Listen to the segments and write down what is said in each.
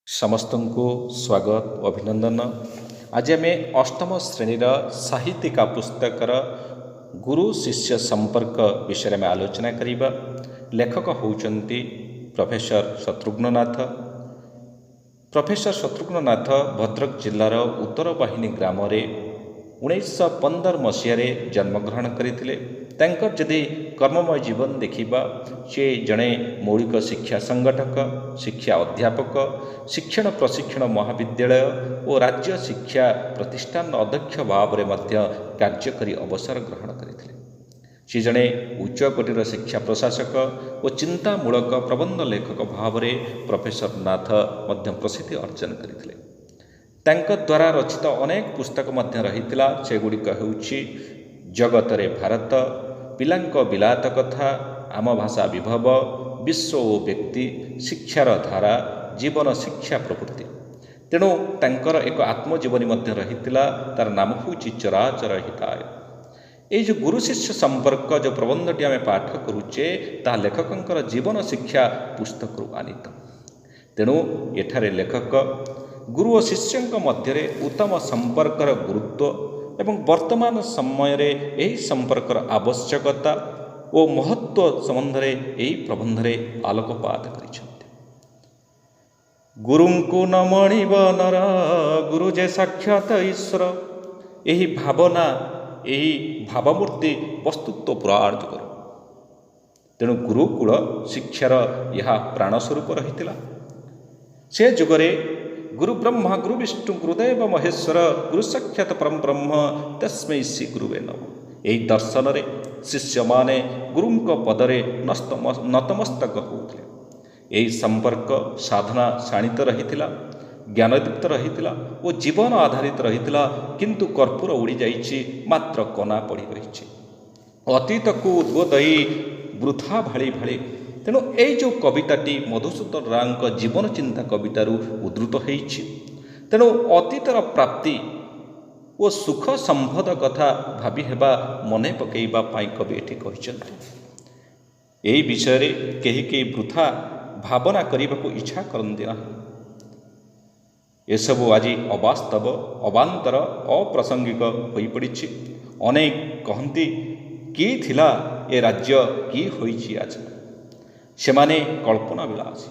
ସମସ୍ତଙ୍କୁ ସ୍ୱାଗତ ଓ ଅଭିନନ୍ଦନ। ଆଜି ଆମେ ଅଷ୍ଟମ ଶ୍ରେଣୀର ସାହିତ୍ୟିକା ପୁସ୍ତକର ଗୁରୁ ଶିଷ୍ୟ ସମ୍ପର୍କ ବିଷୟରେ ଆମେ ଆଲୋଚନା କରିବା। ଲେଖକ ହେଉଛନ୍ତି ପ୍ରଫେସର ଶତ୍ରୁଘ୍ନନାଥ। ପ୍ରଫେସର ଶତ୍ରୁଘ୍ନନାଥ ଭଦ୍ରକ ଜିଲ୍ଲାର ଉତ୍ତର ବାହିନୀ ଗ୍ରାମରେ 1915 ମସିହାରେ ଜନ୍ମଗ୍ରହଣ କରିଥିଲେ। ତାଙ୍କର ଯଦି କର୍ମମୟ ଜୀବନ ଦେଖିବା, ସେ ଜଣେ ମୌଳିକ ଶିକ୍ଷା ସଂଗଠକ, ଶିକ୍ଷା ଅଧ୍ୟାପକ, ଶିକ୍ଷଣ ପ୍ରଶିକ୍ଷଣ ମହାବିଦ୍ୟାଳୟ ଓ ରାଜ୍ୟ ଶିକ୍ଷା ପ୍ରତିଷ୍ଠାନର ଅଧ୍ୟକ୍ଷ ଭାବରେ ମଧ୍ୟ କାର୍ଯ୍ୟ କରି ଅବସର ଗ୍ରହଣ କରିଥିଲେ। ସେ ଜଣେ ଉଚ୍ଚକୋଟୀର ଶିକ୍ଷା ପ୍ରଶାସକ ଓ ଚିନ୍ତାମୂଳକ ପ୍ରବନ୍ଧ ଲେଖକ ଭାବରେ ପ୍ରଫେସର ନାଥ ମଧ୍ୟ ପ୍ରସିଦ୍ଧି ଅର୍ଜନ କରିଥିଲେ। ତାଙ୍କ ଦ୍ୱାରା ରଚିତ ଅନେକ ପୁସ୍ତକ ମଧ୍ୟ ରହିଥିଲା। ସେଗୁଡ଼ିକ ହେଉଛି ଜଗତରେ ଭାରତ, ପିଲାଙ୍କ ବିଲାତ କଥା, ଆମ ଭାଷା ବିଭବ, ବିଶ୍ୱ ଓ ବ୍ୟକ୍ତି, ଶିକ୍ଷାର ଧାରା, ଜୀବନ ଶିକ୍ଷା ପ୍ରଭୃତି। ତେଣୁ ତାଙ୍କର ଏକ ଆତ୍ମଜୀବନୀ ମଧ୍ୟ ରହିଥିଲା, ତାର ନାମ ହେଉଛି ଚରାଚର ହିତାୟ। ଏଇ ଯେଉଁ ଗୁରୁ ଶିଷ୍ୟ ସମ୍ପର୍କ ଯେଉଁ ପ୍ରବନ୍ଧଟି ଆମେ ପାଠ କରୁଛେ, ତାହା ଲେଖକଙ୍କର ଜୀବନ ଶିକ୍ଷା ପୁସ୍ତକରୁ ଆନିତ। ତେଣୁ ଏଠାରେ ଲେଖକ ଗୁରୁ ଓ ଶିଷ୍ୟଙ୍କ ମଧ୍ୟରେ ଉତ୍ତମ ସମ୍ପର୍କର ଗୁରୁତ୍ୱ ଏବଂ ବର୍ତ୍ତମାନ ସମୟରେ ଏହି ସମ୍ପର୍କର ଆବଶ୍ୟକତା ଓ ମହତ୍ଵ ସମ୍ବନ୍ଧରେ ଏହି ପ୍ରବନ୍ଧରେ ଆଲୋକପାତ କରିଛନ୍ତି। ଗୁରୁଙ୍କୁ ନ ମଣିବ ନର, ଗୁରୁ ଯେ ସାକ୍ଷାତ ଈଶ୍ୱର। ଏହି ଭାବନା, ଏହି ଭାବମୂର୍ତ୍ତି ବସ୍ତୁତ୍ୱ ପୁରାଣ ଯୁଗର। ତେଣୁ ଗୁରୁକୁଳ ଶିକ୍ଷାର ଏହା ପ୍ରାଣ ସ୍ୱରୂପ ରହିଥିଲା। ସେ ଯୁଗରେ ଗୁରୁ ବ୍ରହ୍ମା ଗୁରୁ ବିଷ୍ଣୁ ଗୁରୁଦେବ ମହେଶ୍ୱର ଗୁରୁ ସାକ୍ଷାତ ପରମ ବ୍ରହ୍ମ ତସ୍ମୈ ଶ୍ରୀ ଗୁରୁବେ ନମଃ। ଏହି ଦର୍ଶନରେ ଶିଷ୍ୟମାନେ ଗୁରୁଙ୍କ ପଦରେ ନତମସ୍ତକ ହେଉଥିଲେ। ଏହି ସମ୍ପର୍କ ସାଧନା ଶାଣିତ ରହିଥିଲା, ଜ୍ଞାନଦୀପ୍ତ ରହିଥିଲା ଓ ଜୀବନ ଆଧାରିତ ରହିଥିଲା। କିନ୍ତୁ କର୍ପୂର ଉଡ଼ିଯାଇଛି, ମାତ୍ର କନା ପଡ଼ି ରହିଛି। ଅତୀତକୁ ଉଦ୍ବୋଧଇ ବୃଥା ଭାଳି ଭାଳି। ତେଣୁ ଏଇ ଯେଉଁ କବିତାଟି ମଧୁସୂଦନ ରାଓଙ୍କ ଜୀବନ ଚିନ୍ତା କବିତାରୁ ଉଦ୍ଧୃତ ହୋଇଛି। ତେଣୁ ଅତୀତର ପ୍ରାପ୍ତି ଓ ସୁଖ ସମ୍ପଦ କଥା ଭାବି ହେବା, ମନେ ପକାଇବା ପାଇଁ କବି ଏଠି କହିଛନ୍ତି। ଏହି ବିଷୟରେ କେହି କେହି ବୃଥା ଭାବନା କରିବାକୁ ଇଚ୍ଛା କରନ୍ତି ନାହିଁ। ଏସବୁ ଆଜି ଅବାସ୍ତବ, ଅବାନ୍ତର, ଅପ୍ରାସଙ୍ଗିକ ହୋଇପଡ଼ିଛି। ଅନେକ କହନ୍ତି, କି ଥିଲା ଏ ରାଜ୍ୟ, କି ହୋଇଛି ଆଜି। ସେମାନେ କଳ୍ପନା ବିଳାସୀ।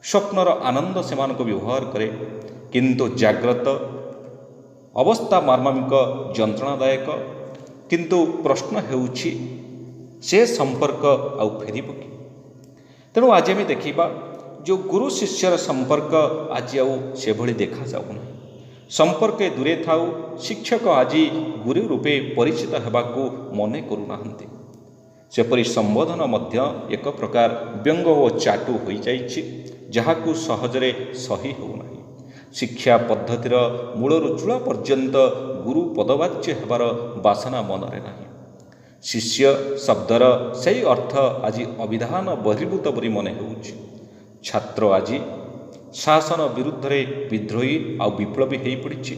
ସ୍ୱପ୍ନର ଆନନ୍ଦ ସେମାନଙ୍କୁ ବ୍ୟବହାର କରେ, କିନ୍ତୁ ଜାଗ୍ରତ ଅବସ୍ଥା ମର୍ମାମିକ, ଯନ୍ତ୍ରଣାଦାୟକ। କିନ୍ତୁ ପ୍ରଶ୍ନ ହେଉଛି, ସେ ସମ୍ପର୍କ ଆଉ ଫେରିବ କି? ତେଣୁ ଆଜି ଆମେ ଦେଖିବା, ଯେଉଁ ଗୁରୁ ଶିଷ୍ୟର ସମ୍ପର୍କ ଆଜି ଆଉ ସେଭଳି ଦେଖାଯାଉନାହିଁ। ସମ୍ପର୍କ ଦୂରେ ଥାଉ, ଶିକ୍ଷକ ଆଜି ଗୁରୁ ରୂପେ ପରିଚିତ ହେବାକୁ ମନେ କରୁନାହାନ୍ତି। ସେପରି ସମ୍ବୋଧନ ମଧ୍ୟ ଏକ ପ୍ରକାର ବ୍ୟଙ୍ଗ ଓ ଚାଟୁ ହୋଇଯାଇଛି, ଯାହାକୁ ସହଜରେ ସହି ହେଉନାହିଁ। ଶିକ୍ଷା ପଦ୍ଧତିର ମୂଳରୁ ଚୂଳ ପର୍ଯ୍ୟନ୍ତ ଗୁରୁ ପଦବାଚ୍ୟ ହେବାର ବାସନା ମନରେ ନାହିଁ। ଶିଷ୍ୟ ଶବ୍ଦର ସେହି ଅର୍ଥ ଆଜି ଅଭିଧାନ ବହିର୍ଭୂତ ପରି ମନେ ହେଉଛି। ଛାତ୍ର ଆଜି ଶାସନ ବିରୁଦ୍ଧରେ ବିଦ୍ରୋହୀ ଆଉ ବିପ୍ଳବୀ ହୋଇପଡ଼ିଛି।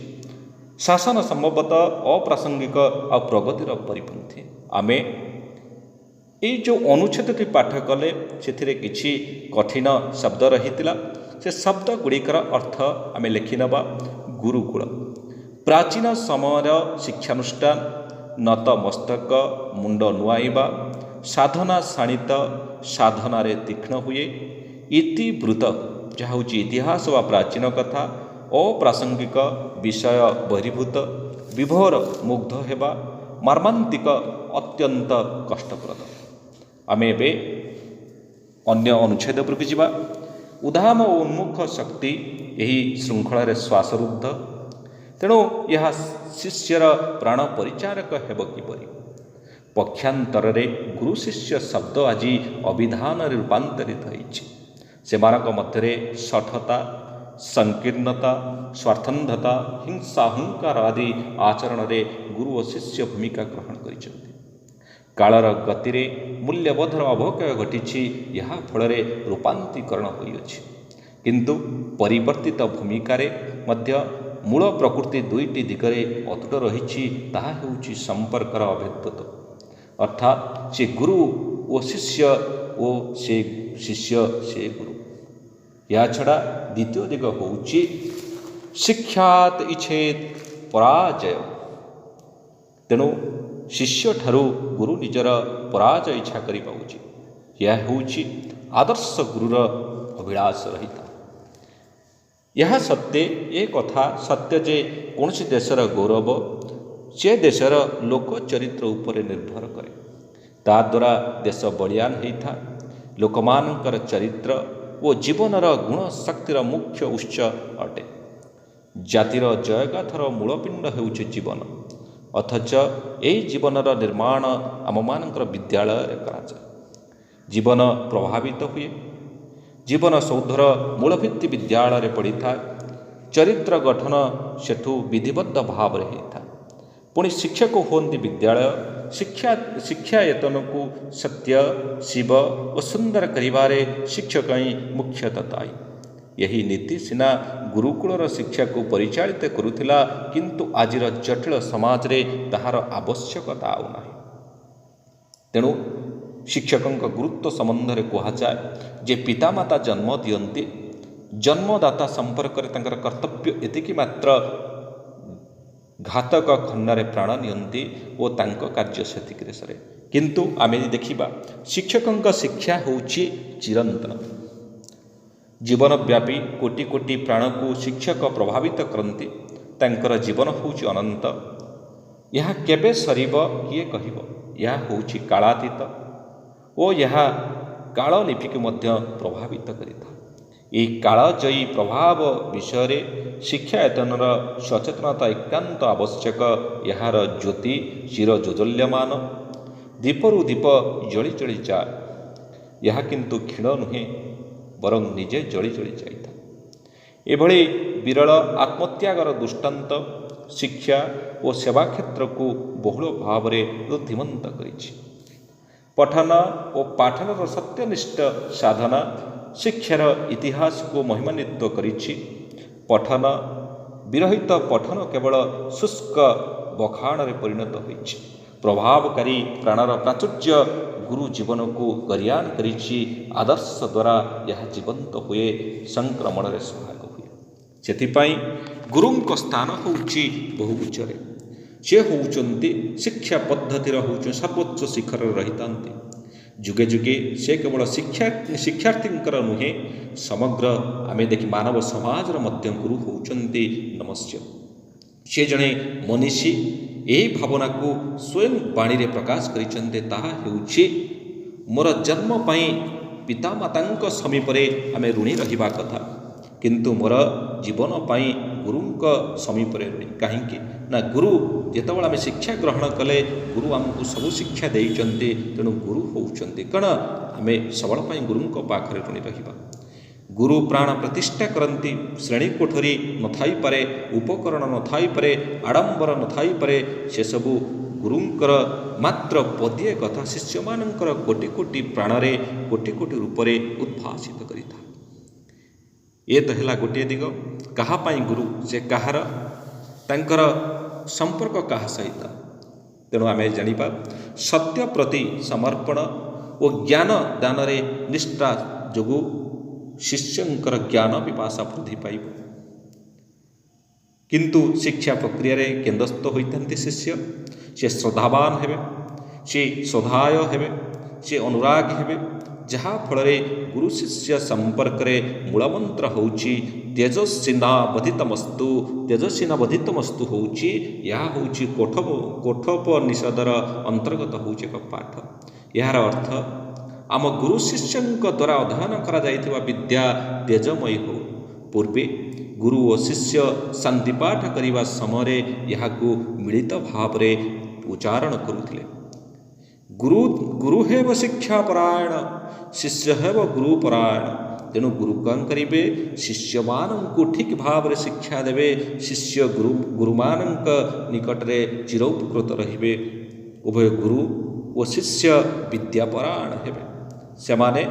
ଶାସନ ସମ୍ଭବତଃ ଅପ୍ରାସଙ୍ଗିକ ଆଉ ପ୍ରଗତିର ପରିପନ୍ଥୀ। ଆମେ ଏଇ ଯେଉଁ ଅନୁଚ୍ଛେଦଟି ପାଠ କଲେ, ସେଥିରେ କିଛି କଠିନ ଶବ୍ଦ ରହିଥିଲା। ସେ ଶବ୍ଦ ଗୁଡ଼ିକର ଅର୍ଥ ଆମେ ଲେଖିନେବା। ଗୁରୁକୁଳ ପ୍ରାଚୀନ ସମୟର ଶିକ୍ଷାନୁଷ୍ଠାନ। ନତ ମସ୍ତକ, ମୁଣ୍ଡ ନୁଆଇବା, ସାଧନା ଶାଣିତ, ସାଧନାରେ ତୀକ୍ଷ୍ଣ ହୁଏ। ଇତିବୃତ୍ତ, ଯାହା ହେଉଛି ଇତିହାସ ବା ପ୍ରାଚୀନ କଥା। ଅପ୍ରାସଙ୍ଗିକ, ବିଷୟ ବହିର୍ଭୂତ। ବିଭୋର, ମୁଗ୍ଧ ହେବା। ମର୍ମାନ୍ତିକ, ଅତ୍ୟନ୍ତ କଷ୍ଟପ୍ରଦ। ଆମେ ଏବେ ଅନ୍ୟ ଅନୁଚ୍ଛେଦ ଉପରକୁ ଯିବା। ଉଦ୍ଦାମ ଓ ଉନ୍ମୁଖ ଶକ୍ତି ଏହି ଶୃଙ୍ଖଳାରେ ଶ୍ୱାସରୁଦ୍ଧ। ତେଣୁ ଏହା ଶିଷ୍ୟର ପ୍ରାଣ ପରିଚାରକ ହେବ କିପରି? ପକ୍ଷାନ୍ତରରେ ଗୁରୁ ଶିଷ୍ୟ ଶବ୍ଦ ଆଜି ଅଭିଧାନରେ ରୂପାନ୍ତରିତ ହୋଇଛି। ସେମାନଙ୍କ ମଧ୍ୟରେ ଶଠତା, ସଂକୀର୍ଣ୍ଣତା, ସ୍ୱାର୍ଥନ୍ଧତା, ହିଂସା, ଅହଙ୍କାର ଆଦି ଆଚରଣରେ ଗୁରୁ ଓ ଶିଷ୍ୟ ଭୂମିକା ଗ୍ରହଣ କରିଛନ୍ତି। କାଳର ଗତିରେ ମୂଲ୍ୟବୋଧର ଅବକ୍ଷୟ ଘଟିଛି। ଏହା ଫଳରେ ରୂପାନ୍ତରୀକରଣ ହୋଇଅଛି। କିନ୍ତୁ ପରିବର୍ତ୍ତିତ ଭୂମିକାରେ ମଧ୍ୟ ମୂଳ ପ୍ରକୃତି ଦୁଇଟି ଦିଗରେ ଅତୁଟ ରହିଛି। ତାହା ହେଉଛି ସମ୍ପର୍କର ଅଭେଦ୍ୟତା, ଅର୍ଥାତ୍ ସେ ଗୁରୁ ଓ ଶିଷ୍ୟ, ଓ ସେ ଶିଷ୍ୟ ସେ ଗୁରୁ। ଏହା ଛଡ଼ା ଦ୍ୱିତୀୟ ଦିଗ ହେଉଛି ଶିକ୍ଷାତ୍ ଇଚ୍ଛେତ୍ ପରାଜୟ। ତେଣୁ ଶିଷ୍ୟଠାରୁ ଗୁରୁ ନିଜର ପରାଜୟ ଇଚ୍ଛା କରିବା ଉଚିତ। ଏହା ହେଉଛି ଆଦର୍ଶ ଗୁରୁର ଅଭିଳାଷ ରହିଥାଏ। ଏହା ସତ୍ତ୍ୱେ ଏ କଥା ସତ୍ୟ ଯେ କୌଣସି ଦେଶର ଗୌରବ ସେ ଦେଶର ଲୋକ ଚରିତ୍ର ଉପରେ ନିର୍ଭର କରେ। ତାଦ୍ୱାରା ଦେଶ ବଳିୟାନ ହୋଇଥାଏ। ଲୋକମାନଙ୍କର ଚରିତ୍ର ଓ ଜୀବନର ଗୁଣ ଶକ୍ତିର ମୁଖ୍ୟ ଉତ୍ସ ଅଟେ। ଜାତିର ଜୟଗାଥାର ମୂଳପିଣ୍ଡ ହେଉଛି ଜୀବନ। ଅଥଚ ଏହି ଜୀବନର ନିର୍ମାଣ ଆମମାନଙ୍କର ବିଦ୍ୟାଳୟରେ କରାଯାଏ। ଜୀବନ ପ୍ରଭାବିତ ହୁଏ। ଜୀବନ ସୌଧର ମୂଳଭିତ୍ତି ବିଦ୍ୟାଳୟରେ ପଡ଼ିଥାଏ। ଚରିତ୍ର ଗଠନ ସେଠୁ ବିଧିବଦ୍ଧ ଭାବରେ ହୋଇଥାଏ। ପୁଣି ଶିକ୍ଷକ ହୁଅନ୍ତି ବିଦ୍ୟାଳୟ। ଶିକ୍ଷାୟତନକୁ ସତ୍ୟ, ଶିବ ଓ ସୁନ୍ଦର କରିବାରେ ଶିକ୍ଷକ ହିଁ ମୁଖ୍ୟତଃ ଦାୟୀ। ଏହି ନୀତି ସିନା ଗୁରୁକୁଳର ଶିକ୍ଷାକୁ ପରିଚାଳିତ କରୁଥିଲା, କିନ୍ତୁ ଆଜିର ଜଟିଳ ସମାଜରେ ତାହାର ଆବଶ୍ୟକତା ଆଉ ନାହିଁ। ତେଣୁ ଶିକ୍ଷକଙ୍କ ଗୁରୁତ୍ୱ ସମ୍ବନ୍ଧରେ କୁହାଯାଏ ଯେ ପିତାମାତା ଜନ୍ମ ଦିଅନ୍ତି, ଜନ୍ମଦାତା ସମ୍ପର୍କରେ ତାଙ୍କର କର୍ତ୍ତବ୍ୟ ଏତିକି ମାତ୍ର, ଘାତକ ଖଣ୍ଡରେ ପ୍ରାଣ ନିଅନ୍ତି ଓ ତାଙ୍କ କାର୍ଯ୍ୟ ସେତିକିରେ ସରେ। କିନ୍ତୁ ଆମେ ଦେଖିବା ଶିକ୍ଷକଙ୍କ ଶିକ୍ଷା ହେଉଛି ଚିରନ୍ତନ। ଜୀବନବ୍ୟାପୀ କୋଟି କୋଟି ପ୍ରାଣକୁ ଶିକ୍ଷକ ପ୍ରଭାବିତ କରନ୍ତି। ତାଙ୍କର ଜୀବନ ହେଉଛି ଅନନ୍ତ। ଏହା କେବେ ସରିବ କିଏ କହିବ? ଏହା ହେଉଛି କାଳାତୀତ ଓ ଏହା କାଳଲିପିକୁ ମଧ୍ୟ ପ୍ରଭାବିତ କରିଥାଏ। ଏହି କାଳଜୟୀ ପ୍ରଭାବ ବିଷୟରେ ଶିକ୍ଷାୟତନର ସଚେତନତା ଏକାନ୍ତ ଆବଶ୍ୟକ। ଏହାର ଜ୍ୟୋତି ଚିର ଯୋଜ୍ଜଲ୍ୟମାନ। ଦୀପରୁ ଦୀପ ଜଳି ଜଳି ଯାଏ। ଏହା କିନ୍ତୁ କ୍ଷୀଣ ନୁହେଁ, ବରଂ ନିଜେ ଜଳି ଜଳି ଯାଇଥାଏ। ଏଭଳି ବିରଳ ଆତ୍ମତ୍ୟାଗର ଦୃଷ୍ଟାନ୍ତ ଶିକ୍ଷା ଓ ସେବା କ୍ଷେତ୍ରକୁ ବହୁଳ ଭାବରେ ରୁଦ୍ଧିମନ୍ତ କରିଛି। ପଠନ ଓ ପାଠନର ସତ୍ୟନିଷ୍ଠ ସାଧନା ଶିକ୍ଷାର ଇତିହାସକୁ ମହିମାନ୍ୱିତ କରିଛି। ପଠନ ବିରହିତ ପଠନ କେବଳ ଶୁଷ୍କ ବଖାଣରେ ପରିଣତ ହୋଇଛି। ପ୍ରଭାବକାରୀ ପ୍ରାଣର ପ୍ରାଚୁର୍ଯ୍ୟ ଗୁରୁ ଜୀବନକୁ ଗରିୟାନ କରିଛି। ଆଦର୍ଶ ଦ୍ୱାରା ଏହା ଜୀବନ୍ତ ହୁଏ, ସଂକ୍ରମଣରେ ସହାୟକ ହୁଏ। ସେଥିପାଇଁ ଗୁରୁଙ୍କ ସ୍ଥାନ ହେଉଛି ବହୁ ଉଚ୍ଚରେ। ସେ ହେଉଛନ୍ତି ଶିକ୍ଷା ପଦ୍ଧତିର ସର୍ବୋଚ୍ଚ ଶିଖରରେ ରହିଥାନ୍ତି। ଯୁଗେ ଯୁଗେ ସେ କେବଳ ଶିକ୍ଷାର୍ଥୀଙ୍କର ନୁହେଁ, ସମଗ୍ର ଆମେ ଦେଖି ମାନବ ସମାଜର ମଧ୍ୟ ଗୁରୁ ହେଉଛନ୍ତି ନମସ୍ୟ। ସେ ଜଣେ ମନୀଷୀ। ଏହି ଭାବନାକୁ ସ୍ୱୟଂ ବାଣୀରେ ପ୍ରକାଶ କରିଛନ୍ତି। ତାହା ହେଉଛି, ମୋର ଜନ୍ମ ପାଇଁ ପିତାମାତାଙ୍କ ସମୀପରେ ଆମେ ଋଣୀ ରହିବା କଥା, କିନ୍ତୁ ମୋର ଜୀବନ ପାଇଁ ଗୁରୁଙ୍କ ସମୀପରେ ଋଣୀ। କାହିଁକି ନା ଗୁରୁ ଯେତେବେଳେ ଆମେ ଶିକ୍ଷା ଗ୍ରହଣ କଲେ, ଗୁରୁ ଆମକୁ ସବୁ ଶିକ୍ଷା ଦେଇଛନ୍ତି। ତେଣୁ ଗୁରୁ ହେଉଛନ୍ତି କ'ଣ? ଆମେ ସବୁବେଳେ ପାଇଁ ଗୁରୁଙ୍କ ପାଖରେ ଋଣୀ ରହିବା। ଗୁରୁ ପ୍ରାଣ ପ୍ରତିଷ୍ଠା କରନ୍ତି। ଶ୍ରେଣୀ କୋଠରୀ ନଥାଇପାରେ, ଉପକରଣ ନଥାଇପାରେ, ଆଡ଼ମ୍ବର ନଥାଇପାରେ, ସେସବୁ ଗୁରୁଙ୍କର ମାତ୍ର ପଦିଏ କଥା ଶିଷ୍ୟମାନଙ୍କର କୋଟି କୋଟି ପ୍ରାଣରେ, କୋଟି କୋଟି ରୂପରେ ଉଦ୍ଭାସିତ କରିଥାଏ। ଏ ତ ହେଲା ଗୋଟିଏ ଦିଗ। କାହା ପାଇଁ ଗୁରୁ? ସେ କାହାର? ତାଙ୍କର ସମ୍ପର୍କ କାହା ସହିତ? ତେଣୁ ଆମେ ଜାଣିବା ସତ୍ୟ ପ୍ରତି ସମର୍ପଣ ଓ ଜ୍ଞାନ ଦାନରେ ନିଷ୍ଠା ଯୋଗୁଁ ଶିଷ୍ୟଙ୍କର ଜ୍ଞାନ ପିପାସା ବୃଦ୍ଧି ପାଇବ। କିନ୍ତୁ ଶିକ୍ଷା ପ୍ରକ୍ରିୟାରେ କେନ୍ଦ୍ରସ୍ଥ ହୋଇଥାନ୍ତି ଶିଷ୍ୟ। ସେ ଶ୍ରଦ୍ଧାବାନ ହେବେ, ସେ ସଦାୟ ହେବେ, ସେ ଅନୁରାଗ ହେବେ, ଯାହା ଫଳରେ ଗୁରୁ ଶିଷ୍ୟ ସମ୍ପର୍କରେ ମୂଳମନ୍ତ୍ର ହେଉଛି ତେଜସ୍ୱିନାବଧିତମସ୍ତୁ। ତେଜସ୍ୱିନାବଧିତମସ୍ତୁ ହେଉଛି, ଏହା ହେଉଛି କଠୋପନିଷଦର ଅନ୍ତର୍ଗତ ହେଉଛି ଏକ ପାଠ। ଏହାର ଅର୍ଥ, ଆମ ଗୁରୁ ଶିଷ୍ୟଙ୍କ ଦ୍ୱାରା ଅଧ୍ୟୟନ କରାଯାଇଥିବା ବିଦ୍ୟା ତେଜମୟୀ ହେଉ। ପୂର୍ବେ ଗୁରୁ ଓ ଶିଷ୍ୟ ଶାନ୍ତିପାଠ କରିବା ସମୟରେ ଏହାକୁ ମିଳିତ ଭାବରେ ଉଚ୍ଚାରଣ କରୁଥିଲେ। ଗୁରୁ ହେବ ଶିକ୍ଷାପରାୟଣ, ଶିଷ୍ୟ ହେବ ଗୁରୁପରାୟଣ। ତେଣୁ ଗୁରୁ କ'ଣ କରିବେ? ଶିଷ୍ୟମାନଙ୍କୁ ଠିକ୍ ଭାବରେ ଶିକ୍ଷା ଦେବେ। ଶିଷ୍ୟ ଗୁରୁମାନଙ୍କ ନିକଟରେ ଚିରୋପକୃତ ରହିବେ। ଉଭୟ ଗୁରୁ ଓ ଶିଷ୍ୟ ବିଦ୍ୟାପରାୟଣ ହେବେ। ସେମାନେ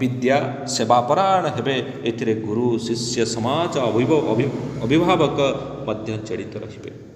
ବିଦ୍ୟା ସେବାପରାୟଣ ହେବେ। ଏଥିରେ ଗୁରୁ ଶିଷ୍ୟ ସମାଜ ଅଭିଭାବକ ମଧ୍ୟ ଜଡ଼ିତ ରହିବେ।